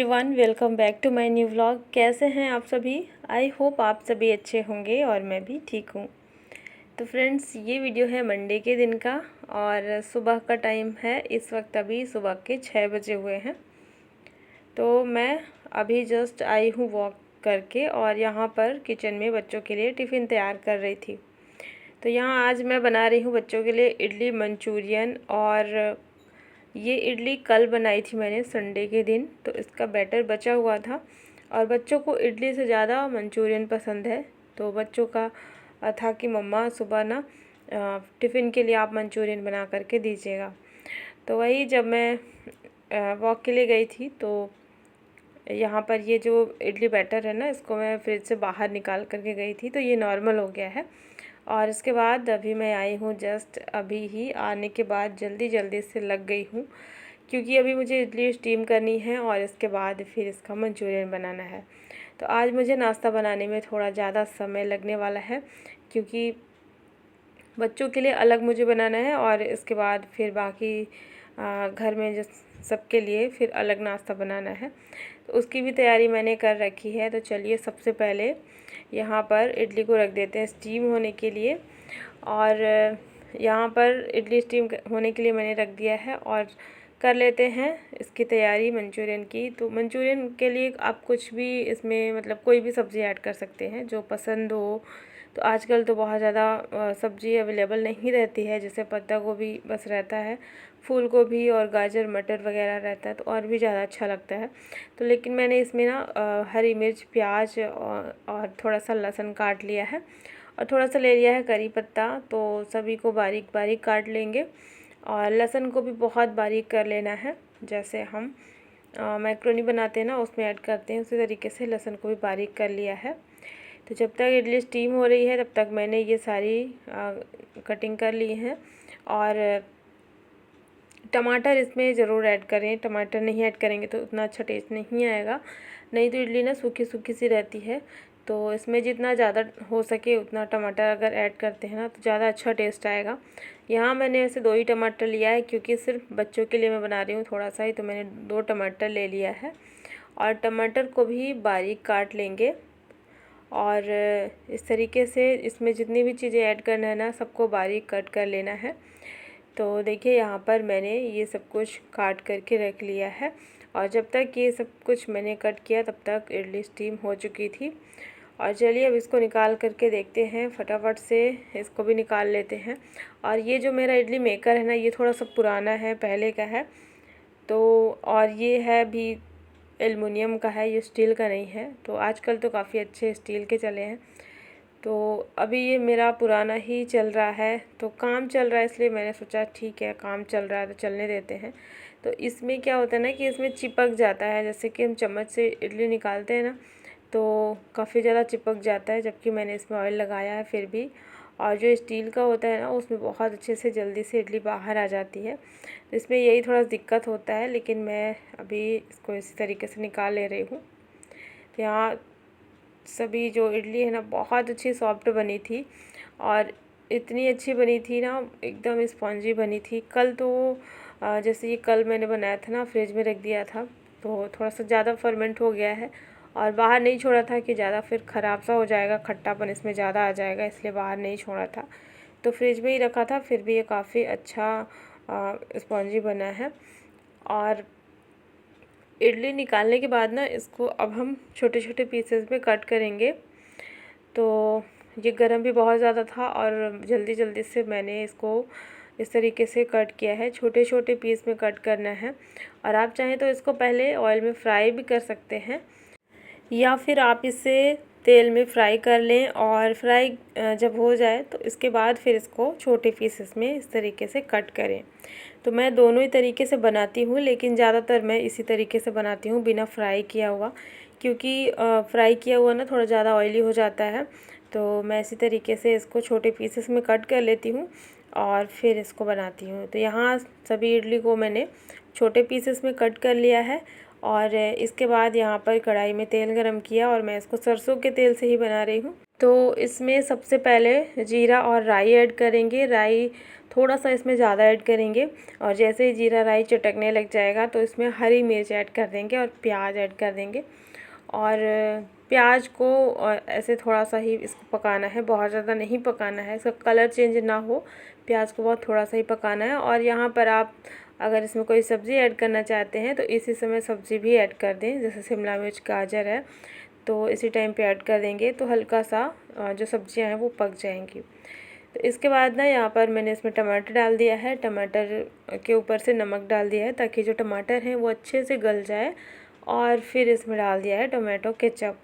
Everyone, welcome back to my new vlog. कैसे हैं आप सभी? आई होप आप सभी अच्छे होंगे और मैं भी ठीक हूँ। तो फ्रेंड्स, ये वीडियो है मंडे के दिन का और सुबह का टाइम है। इस वक्त अभी सुबह के 6 बजे हुए हैं। तो मैं अभी जस्ट आई हूँ वॉक करके और यहाँ पर किचन में बच्चों के लिए टिफ़िन तैयार कर रही थी। तो यहाँ आज मैं बना रही हूँ बच्चों के लिए इडली मंचूरियन। और ये इडली कल बनाई थी मैंने संडे के दिन, तो इसका बैटर बचा हुआ था और बच्चों को इडली से ज़्यादा मंचूरियन पसंद है। तो बच्चों का था कि मम्मा सुबह ना टिफ़िन के लिए आप मंचूरियन बना करके दीजिएगा। तो वही जब मैं वॉक के लिए गई थी तो यहाँ पर ये जो इडली बैटर है ना, इसको मैं फ्रिज से बाहर निकाल करके गई थी, तो ये नॉर्मल हो गया है। और इसके बाद अभी मैं आई हूँ, जस्ट अभी ही आने के बाद जल्दी से लग गई हूँ, क्योंकि अभी मुझे इडली स्टीम करनी है और इसके बाद फिर इसका मंचूरियन बनाना है। तो आज मुझे नाश्ता बनाने में थोड़ा ज़्यादा समय लगने वाला है, क्योंकि बच्चों के लिए अलग मुझे बनाना है और इसके बाद फिर बाकी घर में जो सबके लिए फिर अलग नाश्ता बनाना है। तो उसकी भी तैयारी मैंने कर रखी है। तो चलिए, सबसे पहले यहाँ पर इडली को रख देते हैं स्टीम होने के लिए। और यहाँ पर इडली स्टीम होने के लिए मैंने रख दिया है और कर लेते हैं इसकी तैयारी मंचूरियन की। तो मंचूरियन के लिए आप कुछ भी इसमें मतलब कोई भी सब्ज़ी ऐड कर सकते हैं जो पसंद हो। तो आजकल तो बहुत ज़्यादा सब्ज़ी अवेलेबल नहीं रहती है, जैसे पत्ता गोभी बस रहता है, फूल गोभी और गाजर मटर वगैरह रहता है, तो और भी ज़्यादा अच्छा लगता है। तो लेकिन मैंने इसमें ना हरी मिर्च, प्याज और थोड़ा सा लहसुन काट लिया है और थोड़ा सा ले लिया है करी पत्ता। तो सभी को बारीक बारीक काट लेंगे और लहसुन को भी बहुत बारीक कर लेना है, जैसे हम मैक्रोनी बनाते हैं ना उसमें ऐड करते हैं, उसी तरीके से लहसुन को भी बारीक कर लिया है। तो जब तक इडली स्टीम हो रही है तब तक मैंने ये सारी कटिंग कर ली है। और टमाटर इसमें ज़रूर ऐड करें, टमाटर नहीं ऐड करेंगे तो उतना अच्छा टेस्ट नहीं आएगा, नहीं तो इडली ना सूखी सूखी सी रहती है। तो इसमें जितना ज़्यादा हो सके उतना टमाटर अगर ऐड करते हैं ना तो ज़्यादा अच्छा टेस्ट आएगा। यहाँ मैंने ऐसे 2 ही टमाटर लिया है, क्योंकि सिर्फ बच्चों के लिए मैं बना रही हूँ थोड़ा सा ही, तो मैंने 2 टमाटर ले लिया है। और टमाटर को भी बारीक काट लेंगे और इस तरीके से इसमें जितनी भी चीज़ें ऐड करना है ना सबको बारीक कट कर लेना है। तो देखिए, यहाँ पर मैंने ये सब कुछ काट करके रख लिया है और जब तक ये सब कुछ मैंने कट किया तब तक इडली स्टीम हो चुकी थी। और चलिए अब इसको निकाल करके देखते हैं, फटाफट से इसको भी निकाल लेते हैं। और ये जो मेरा इडली मेकर है ना, ये थोड़ा सा पुराना है, पहले का है। तो और ये है भी एल्युमिनियम का है, ये स्टील का नहीं है। तो आजकल तो काफ़ी अच्छे स्टील के चले हैं। तो अभी ये मेरा पुराना ही चल रहा है, तो काम चल रहा है इसलिए मैंने सोचा ठीक है, काम चल रहा है तो चलने देते हैं। तो इसमें क्या होता है ना कि इसमें चिपक जाता है, जैसे कि हम चम्मच से इडली निकालते हैं ना तो काफ़ी ज़्यादा चिपक जाता है, जबकि मैंने इसमें ऑयल लगाया है फिर भी। और जो स्टील का होता है ना उसमें बहुत अच्छे से जल्दी से इडली बाहर आ जाती है। तो इसमें यही थोड़ा दिक्कत होता है, लेकिन मैं अभी इसको इसी तरीके से निकाल ले रही हूँ। तो यहाँ सभी जो इडली है ना बहुत अच्छी सॉफ्ट बनी थी और इतनी अच्छी बनी थी ना, एकदम स्पॉन्जी बनी थी। कल तो जैसे ये कल मैंने बनाया था ना, फ्रिज में रख दिया था तो थोड़ा सा ज़्यादा फर्मेंट हो गया है और बाहर नहीं छोड़ा था कि ज़्यादा फिर ख़राब सा हो जाएगा, खट्टापन इसमें ज़्यादा आ जाएगा, इसलिए बाहर नहीं छोड़ा था। तो फ्रिज में ही रखा था, फिर भी ये काफ़ी अच्छा स्पॉन्जी बना है। और इडली निकालने के बाद ना इसको अब हम छोटे छोटे पीसेस में कट करेंगे। तो ये गरम भी बहुत ज़्यादा था और जल्दी से मैंने इसको इस तरीके से कट किया है, छोटे छोटे पीस में कट करना है। और आप चाहें तो इसको पहले ऑयल में फ्राई भी कर सकते हैं, या फिर आप इसे तेल में फ्राई कर लें और फ्राई जब हो जाए तो इसके बाद फिर इसको छोटे पीसेस में इस तरीके से कट करें। तो मैं दोनों ही तरीके से बनाती हूँ, लेकिन ज़्यादातर मैं इसी तरीके से बनाती हूँ बिना फ्राई किया हुआ, क्योंकि फ्राई किया हुआ ना थोड़ा ज़्यादा ऑयली हो जाता है। तो मैं इसी तरीके से इसको छोटे पीसेस में कट कर लेती हूँ और फिर इसको बनाती हूँ। तो यहाँ सभी इडली को मैंने छोटे पीसेस में कट कर लिया है और इसके बाद यहाँ पर कढ़ाई में तेल गरम किया और मैं इसको सरसों के तेल से ही बना रही हूँ। तो इसमें सबसे पहले जीरा और राई ऐड करेंगे। राई थोड़ा सा इसमें ज़्यादा ऐड करेंगे। और जैसे ही जीरा राई चटकने लग जाएगा तो इसमें हरी मिर्च ऐड कर देंगे और प्याज ऐड कर देंगे। और प्याज को ऐसे थोड़ा सा ही इसको पकाना है, बहुत ज़्यादा नहीं पकाना है, इसका कलर चेंज ना हो, प्याज को बहुत थोड़ा सा ही पकाना है। और यहाँ पर आप अगर इसमें कोई सब्ज़ी ऐड करना चाहते हैं तो इसी समय सब्ज़ी भी ऐड कर दें, जैसे शिमला मिर्च, गाजर है तो इसी टाइम पे ऐड कर देंगे तो हल्का सा जो सब्ज़ियाँ हैं वो पक जाएंगी। तो इसके बाद ना यहाँ पर मैंने इसमें टमाटर डाल दिया है, टमाटर के ऊपर से नमक डाल दिया है ताकि जो टमाटर हैं वो अच्छे से गल जाए। और फिर इसमें डाल दिया है टोमेटो केचप,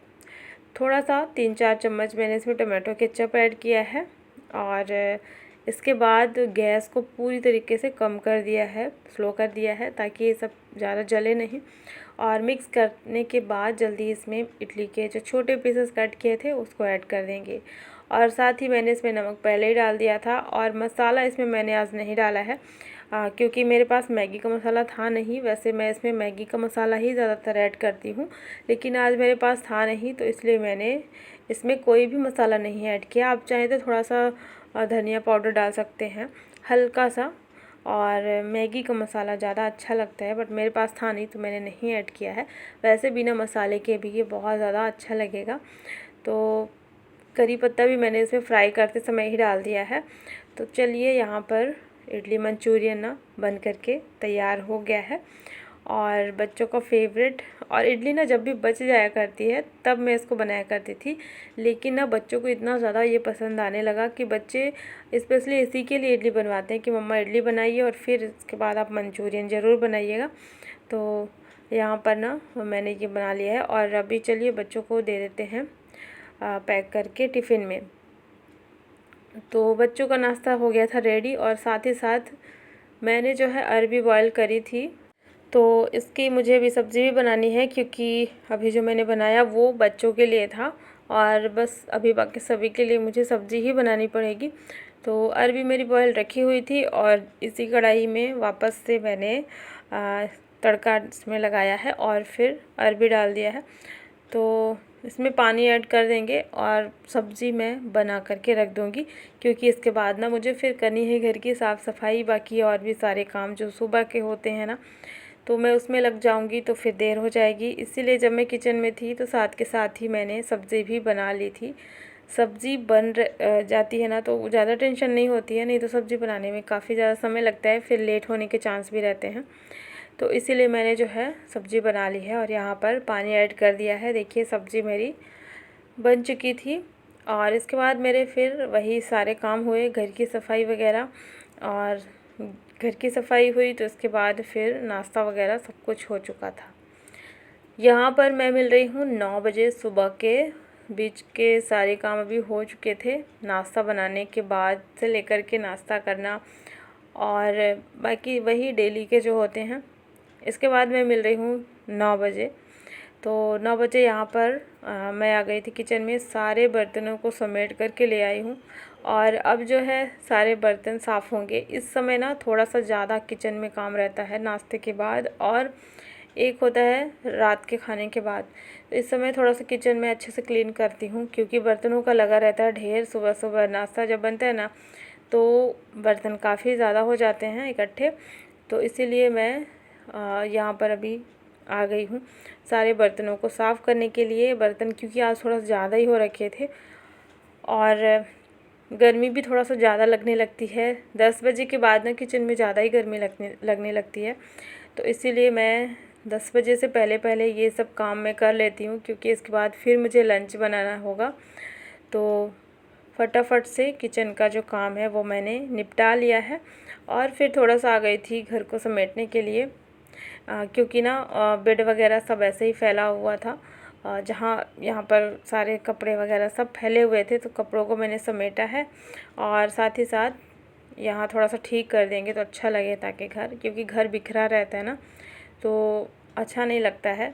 थोड़ा सा 3-4 चम्मच मैंने इसमें टोमेटो केचप ऐड किया है। और इसके बाद गैस को पूरी तरीके से कम कर दिया है, स्लो कर दिया है ताकि ये सब ज़्यादा जले नहीं। और मिक्स करने के बाद जल्दी इसमें इडली के जो छोटे पीसेस कट किए थे उसको ऐड कर देंगे। और साथ ही मैंने इसमें नमक पहले ही डाल दिया था। और मसाला इसमें मैंने आज नहीं डाला है क्योंकि मेरे पास मैगी का मसाला था नहीं। वैसे मैं इसमें मैगी का मसाला ही ज़्यादातर ऐड करती हूँ, लेकिन आज मेरे पास था नहीं तो इसलिए मैंने इसमें कोई भी मसाला नहीं ऐड किया। आप चाहें तो थोड़ा सा धनिया पाउडर डाल सकते हैं, हल्का सा। और मैगी का मसाला ज़्यादा अच्छा लगता है, बट मेरे पास था नहीं तो मैंने नहीं ऐड किया है। वैसे बिना मसाले के भी ये बहुत ज़्यादा अच्छा लगेगा। तो करी पत्ता भी मैंने इसमें फ्राई करते समय ही डाल दिया है। तो चलिए, यहाँ पर इडली मंचूरियन ना बन करके तैयार हो गया है। और बच्चों का फेवरेट, और इडली ना जब भी बच जाया करती है तब मैं इसको बनाया करती थी, लेकिन ना बच्चों को इतना ज़्यादा ये पसंद आने लगा कि बच्चे स्पेशली इसी के लिए इडली बनवाते हैं कि मम्मा इडली बनाइए और फिर इसके बाद आप मंचूरियन ज़रूर बनाइएगा। तो यहाँ पर ना मैंने ये बना लिया है और अभी चलिए बच्चों को दे देते हैं पैक करके टिफ़िन में। तो बच्चों का नाश्ता हो गया था रेडी, और साथ ही साथ मैंने जो है अरबी बॉयल करी थी, तो इसकी मुझे भी सब्ज़ी भी बनानी है क्योंकि अभी जो मैंने बनाया वो बच्चों के लिए था और बस अभी बाकी सभी के लिए मुझे सब्ज़ी ही बनानी पड़ेगी। तो अरबी मेरी बॉयल रखी हुई थी और इसी कढ़ाई में वापस से मैंने तड़का इसमें लगाया है और फिर अरबी डाल दिया है। तो इसमें पानी ऐड कर देंगे और सब्ज़ी मैं बना करके रख दूँगी क्योंकि इसके बाद ना मुझे फिर करनी है घर की साफ़ सफाई, बाकी और भी सारे काम जो सुबह के होते हैं ना, तो मैं उसमें लग जाऊंगी तो फिर देर हो जाएगी। इसीलिए जब मैं किचन में थी तो साथ के साथ ही मैंने सब्ज़ी भी बना ली थी। सब्ज़ी बन जाती है ना तो ज़्यादा टेंशन नहीं होती है, नहीं तो सब्ज़ी बनाने में काफ़ी ज़्यादा समय लगता है, फिर लेट होने के चांस भी रहते हैं। तो इसीलिए मैंने जो है सब्ज़ी बना ली है और यहाँ पर पानी ऐड कर दिया है। देखिए सब्ज़ी मेरी बन चुकी थी और इसके बाद मेरे फिर वही सारे काम हुए, घर की सफाई वगैरह। और घर की सफाई हुई तो इसके बाद फिर नाश्ता वगैरह सब कुछ हो चुका था। यहाँ पर मैं मिल रही हूँ 9 बजे सुबह के, बीच के सारे काम अभी हो चुके थे। नाश्ता बनाने के बाद से लेकर के नाश्ता करना और बाकी वही डेली के जो होते हैं। इसके बाद मैं मिल रही हूँ 9 बजे। तो 9 बजे यहाँ पर मैं आ गई थी किचन में, सारे बर्तनों को समेट करके ले आई हूँ और अब जो है सारे बर्तन साफ़ होंगे। इस समय ना थोड़ा सा ज़्यादा किचन में काम रहता है नाश्ते के बाद, और एक होता है रात के खाने के बाद। तो इस समय थोड़ा सा किचन में अच्छे से क्लीन करती हूँ क्योंकि बर्तनों का लगा रहता है ढेर। सुबह सुबह नाश्ता जब बनता है ना तो बर्तन काफ़ी ज़्यादा हो जाते हैं इकट्ठे, तो इसीलिए मैं यहाँ पर अभी आ गई हूँ सारे बर्तनों को साफ़ करने के लिए। बर्तन क्योंकि आज थोड़ा ज़्यादा ही हो रखे थे और गर्मी भी थोड़ा सा ज़्यादा लगने लगती है। 10 बजे के बाद ना किचन में ज़्यादा ही गर्मी लगने लगती है, तो इसीलिए मैं 10 बजे से पहले पहले ये सब काम मैं कर लेती हूँ क्योंकि इसके बाद फिर मुझे लंच बनाना होगा। तो फटाफट से किचन का जो काम है वो मैंने निपटा लिया है और फिर थोड़ा सा आ गई थी घर को समेटने के लिए क्योंकि ना बेड वगैरह सब ऐसे ही फैला हुआ था। जहाँ यहाँ पर सारे कपड़े वगैरह सब फैले हुए थे, तो कपड़ों को मैंने समेटा है और साथ ही साथ यहाँ थोड़ा सा ठीक कर देंगे तो अच्छा लगे, ताकि घर, क्योंकि घर बिखरा रहता है ना तो अच्छा नहीं लगता है,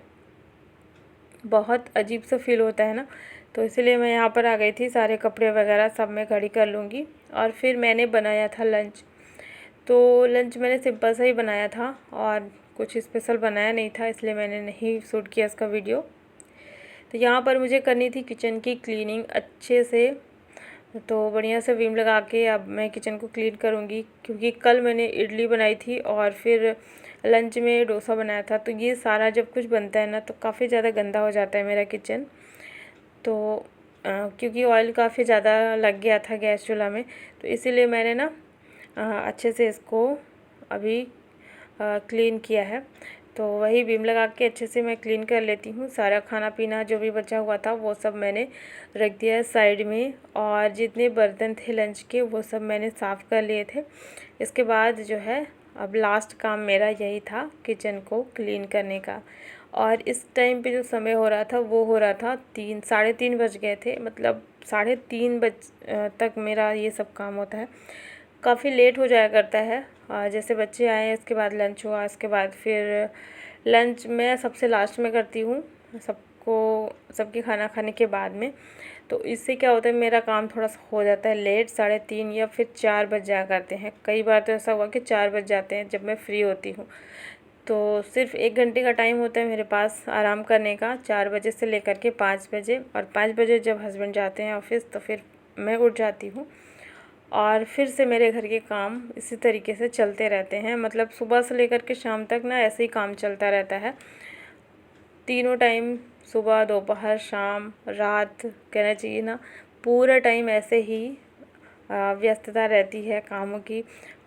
बहुत अजीब सा फील होता है ना। तो इसलिए मैं यहाँ पर आ गई थी, सारे कपड़े वगैरह सब मैं खड़ी कर लूँगी। और फिर मैंने बनाया था लंच। तो लंच मैंने सिंपल सा ही बनाया था और कुछ स्पेशल बनाया नहीं था, इसलिए मैंने नहीं शूट किया इसका वीडियो। तो यहाँ पर मुझे करनी थी किचन की क्लीनिंग अच्छे से, तो बढ़िया से विम लगा के अब मैं किचन को क्लीन करूँगी, क्योंकि कल मैंने इडली बनाई थी और फिर लंच में डोसा बनाया था। तो ये सारा जब कुछ बनता है ना तो काफ़ी ज़्यादा गंदा हो जाता है मेरा किचन। तो क्योंकि ऑयल काफ़ी ज़्यादा लग गया था गैस चूल्हा में, तो इसीलिए मैंने ना अच्छे से इसको अभी क्लीन किया है। तो वही विम लगा के अच्छे से मैं क्लीन कर लेती हूँ। सारा खाना पीना जो भी बचा हुआ था वो सब मैंने रख दिया है साइड में, और जितने बर्तन थे लंच के वो सब मैंने साफ़ कर लिए थे। इसके बाद जो है अब लास्ट काम मेरा यही था किचन को क्लीन करने का। और इस टाइम पे जो समय हो रहा था वो हो रहा था 3 साढ़े 3 बज गए थे, मतलब 3:30 तक मेरा ये सब काम होता है। काफ़ी लेट हो जाया करता है, जैसे बच्चे आए इसके बाद लंच हुआ, इसके बाद फिर लंच मैं सबसे लास्ट में करती हूँ, सबके खाना खाने के बाद में। तो इससे क्या होता है मेरा काम थोड़ा सा हो जाता है लेट, 3:30 या फिर 4 बज जाया करते हैं। कई बार तो ऐसा हुआ कि 4 बज जाते हैं जब मैं फ्री होती हूँ। तो सिर्फ 1 घंटे का टाइम होता है मेरे पास आराम करने का, 4 बजे से लेकर के 5 बजे। और 5 बजे जब हस्बैंड जाते हैं ऑफिस तो फिर मैं उठ जाती हूँ, और फिर से मेरे घर के काम इसी तरीके से चलते रहते हैं। मतलब सुबह से लेकर के शाम तक ना ऐसे ही काम चलता रहता है, तीनों टाइम, सुबह दोपहर शाम रात कहना चाहिए ना, पूरा टाइम ऐसे ही व्यस्तता रहती है कामों की।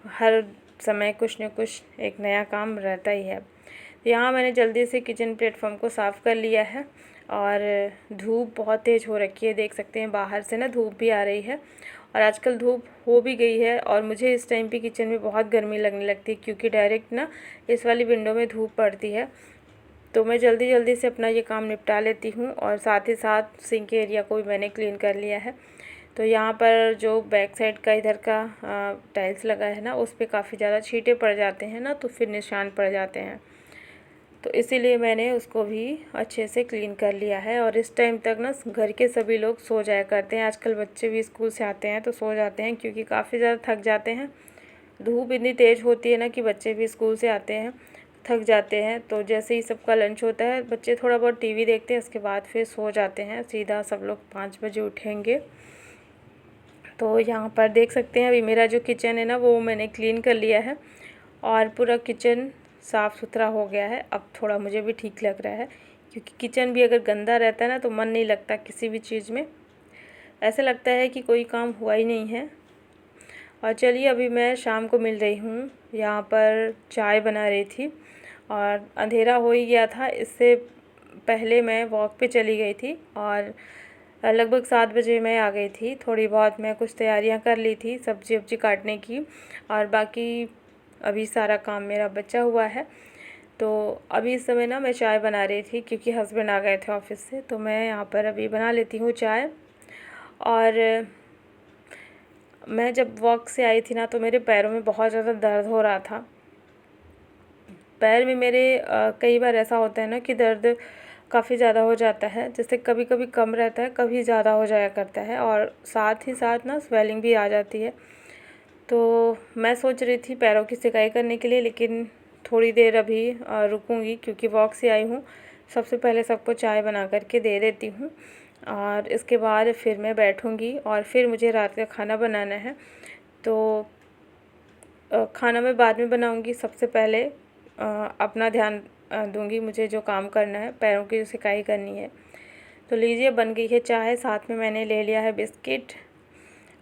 हर समय कुछ न कुछ एक नया काम रहता ही है। यहाँ मैंने जल्दी से किचन प्लेटफॉर्म को साफ़ कर लिया है, और धूप बहुत तेज़ हो रखी है, देख सकते हैं बाहर से ना धूप भी आ रही है। और आजकल धूप हो भी गई है, और मुझे इस टाइम पे किचन में बहुत गर्मी लगने लगती है, क्योंकि डायरेक्ट ना इस वाली विंडो में धूप पड़ती है। तो मैं जल्दी जल्दी से अपना ये काम निपटा लेती हूँ, और साथ ही साथ सिंक एरिया को भी मैंने क्लीन कर लिया है। तो यहाँ पर जो बैक साइड का इधर का टाइल्स लगा है ना, उस पर काफ़ी ज़्यादा छींटे पड़ जाते हैं ना, तो फिर निशान पड़ जाते हैं। तो इसीलिए मैंने उसको भी अच्छे से क्लीन कर लिया है। और इस टाइम तक ना घर के सभी लोग सो जाया करते हैं। आजकल बच्चे भी स्कूल से आते हैं तो सो जाते हैं, क्योंकि काफ़ी ज़्यादा थक जाते हैं। धूप इतनी तेज़ होती है ना कि बच्चे भी स्कूल से आते हैं, थक जाते हैं। तो जैसे ही सबका लंच होता है बच्चे थोड़ा बहुत टीवी देखते हैं, उसके बाद फिर सो जाते हैं। सीधा सब लोग 5 बजे उठेंगे। तो यहाँ पर देख सकते हैं अभी मेरा जो किचन है ना वो मैंने क्लीन कर लिया है, और पूरा किचन साफ़ सुथरा हो गया है। अब थोड़ा मुझे भी ठीक लग रहा है, क्योंकि किचन भी अगर गंदा रहता है ना तो मन नहीं लगता किसी भी चीज़ में, ऐसा लगता है कि कोई काम हुआ ही नहीं है। और चलिए अभी मैं शाम को मिल रही हूँ, यहाँ पर चाय बना रही थी, और अंधेरा हो ही गया था। इससे पहले मैं वॉक पे चली गई थी, और लगभग 7 बजे मैं आ गई थी। थोड़ी बहुत मैं कुछ तैयारियां कर ली थी सब्जी वब्जी काटने की, और बाकी अभी सारा काम मेरा बचा हुआ है। तो अभी इस समय ना मैं चाय बना रही थी, क्योंकि हस्बैंड आ गए थे ऑफिस से, तो मैं यहाँ पर अभी बना लेती हूँ चाय। और मैं जब वॉक से आई थी ना तो मेरे पैरों में बहुत ज़्यादा दर्द हो रहा था। पैर में मेरे कई बार ऐसा होता है ना कि दर्द काफ़ी ज़्यादा हो जाता है, जैसे कभी कभी कम रहता है, कभी ज़्यादा हो जाया करता है, और साथ ही साथ ना स्वेलिंग भी आ जाती है। तो मैं सोच रही थी पैरों की सिकाई करने के लिए, लेकिन थोड़ी देर अभी रुकूंगी, क्योंकि वॉक से आई हूँ। सबसे पहले सबको चाय बना करके दे देती हूँ, और इसके बाद फिर मैं बैठूँगी, और फिर मुझे रात का खाना बनाना है। तो खाना मैं बाद में बनाऊँगी, सबसे पहले अपना ध्यान दूंगी, मुझे जो काम करना है, पैरों की जो सिकाई करनी है। तो लीजिए बन गई है चाय, साथ में मैंने ले लिया है बिस्किट,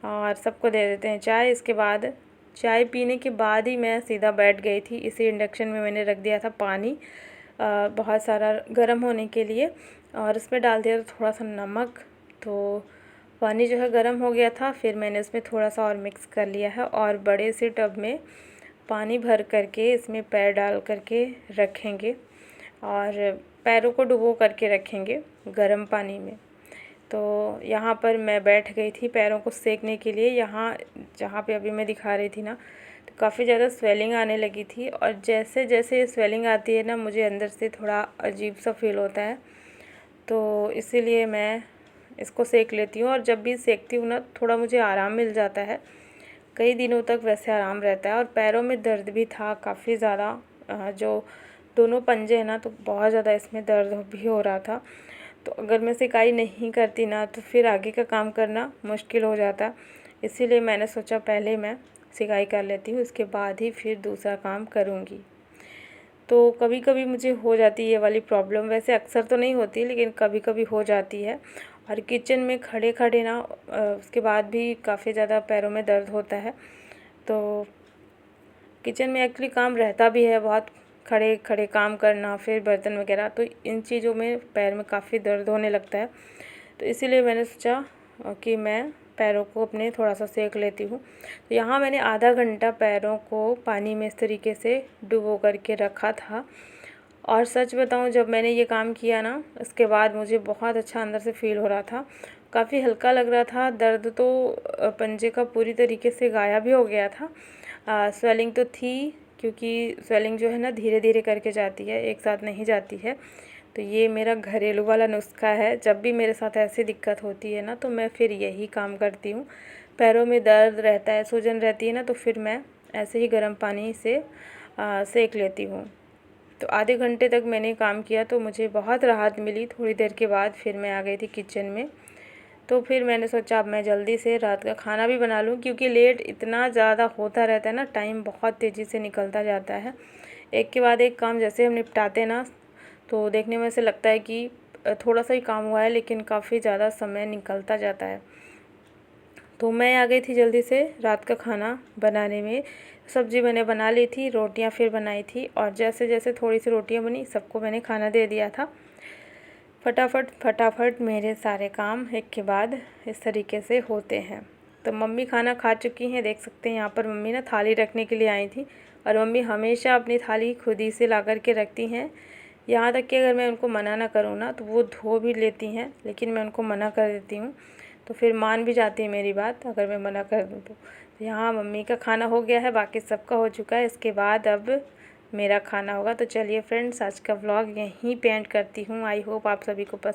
और सबको दे देते हैं चाय। इसके बाद चाय पीने के बाद ही मैं सीधा बैठ गई थी। इसी इंडक्शन में मैंने रख दिया था पानी बहुत सारा गर्म होने के लिए, और इसमें डाल दिया था थोड़ा सा नमक। तो पानी जो है गर्म हो गया था, फिर मैंने इसमें थोड़ा सा और मिक्स कर लिया है, और बड़े से टब में पानी भर करके इसमें पैर डाल करके रखेंगे, और पैरों को डुबो करके रखेंगे गर्म पानी में। तो यहाँ पर मैं बैठ गई थी पैरों को सेकने के लिए। यहाँ जहाँ पे अभी मैं दिखा रही थी ना, तो काफ़ी ज़्यादा स्वेलिंग आने लगी थी, और जैसे जैसे स्वेलिंग आती है ना मुझे अंदर से थोड़ा अजीब सा फील होता है। तो इसीलिए मैं इसको सेक लेती हूँ, और जब भी सेकती हूँ ना थोड़ा मुझे आराम मिल जाता है, कई दिनों तक वैसे आराम रहता है। और पैरों में दर्द भी था काफ़ी ज़्यादा, जो दोनों पंजे हैं ना तो बहुत ज़्यादा इसमें दर्द भी हो रहा था। तो अगर मैं सिकाई नहीं करती ना तो फिर आगे का काम करना मुश्किल हो जाता। इसीलिए मैंने सोचा पहले मैं सिकाई कर लेती हूँ, इसके बाद ही फिर दूसरा काम करूँगी। तो कभी कभी मुझे हो जाती है ये वाली प्रॉब्लम, वैसे अक्सर तो नहीं होती लेकिन कभी कभी हो जाती है। और किचन में खड़े खड़े ना उसके बाद भी काफ़ी ज़्यादा पैरों में दर्द होता है। तो किचन में एक्चुअली काम रहता भी है बहुत, खड़े खड़े काम करना, फिर बर्तन वगैरह, तो इन चीज़ों में पैर में काफ़ी दर्द होने लगता है। तो इसीलिए मैंने सोचा कि मैं पैरों को अपने थोड़ा सा सेक लेती हूँ। तो यहाँ मैंने आधा घंटा पैरों को पानी में इस तरीके से डुबो करके रखा था। और सच बताऊँ, जब मैंने ये काम किया ना, इसके बाद मुझे बहुत अच्छा अंदर से फ़ील हो रहा था, काफ़ी हल्का लग रहा था। दर्द तो पंजे का पूरी तरीके से गायब ही हो गया था। स्वेलिंग तो थी, क्योंकि स्वेलिंग जो है ना धीरे धीरे करके जाती है, एक साथ नहीं जाती है। तो ये मेरा घरेलू वाला नुस्खा है। जब भी मेरे साथ ऐसी दिक्कत होती है ना तो मैं फिर यही काम करती हूँ। पैरों में दर्द रहता है, सूजन रहती है ना, तो फिर मैं ऐसे ही गर्म पानी से सेक लेती हूँ। तो आधे घंटे तक मैंने काम किया तो मुझे बहुत राहत मिली। थोड़ी देर के बाद फिर मैं आ गई थी किचन में। तो फिर मैंने सोचा अब मैं जल्दी से रात का खाना भी बना लूँ, क्योंकि लेट इतना ज़्यादा होता रहता है ना, टाइम बहुत तेज़ी से निकलता जाता है। एक के बाद एक काम जैसे हम निपटाते ना, तो देखने में ऐसे लगता है कि थोड़ा सा ही काम हुआ है, लेकिन काफ़ी ज़्यादा समय निकलता जाता है। तो मैं आ गई थी जल्दी से रात का खाना बनाने में। सब्ज़ी मैंने बना ली थी, रोटियां फिर बनाई थी, और जैसे जैसे थोड़ी सी रोटियां बनी सबको मैंने खाना दे दिया था। फटाफट फटाफट मेरे सारे काम एक के बाद इस तरीके से होते हैं। तो मम्मी खाना खा चुकी हैं, देख सकते हैं यहाँ पर मम्मी ना थाली रखने के लिए आई थी, और मम्मी हमेशा अपनी थाली खुद ही से ला कर के रखती हैं। यहाँ तक कि अगर मैं उनको मना ना करूँ ना तो वो धो भी लेती हैं, लेकिन मैं उनको मना कर देती हूँ तो फिर मान भी जाती है मेरी बात, अगर मैं मना कर दूँ तो। यहाँ मम्मी का खाना हो गया है, बाकी सबका हो चुका है। इसके बाद अब मेरा खाना होगा। तो चलिए फ्रेंड्स, आज का व्लॉग यहीं पे एंड करती हूँ। आई होप आप सभी को पसंद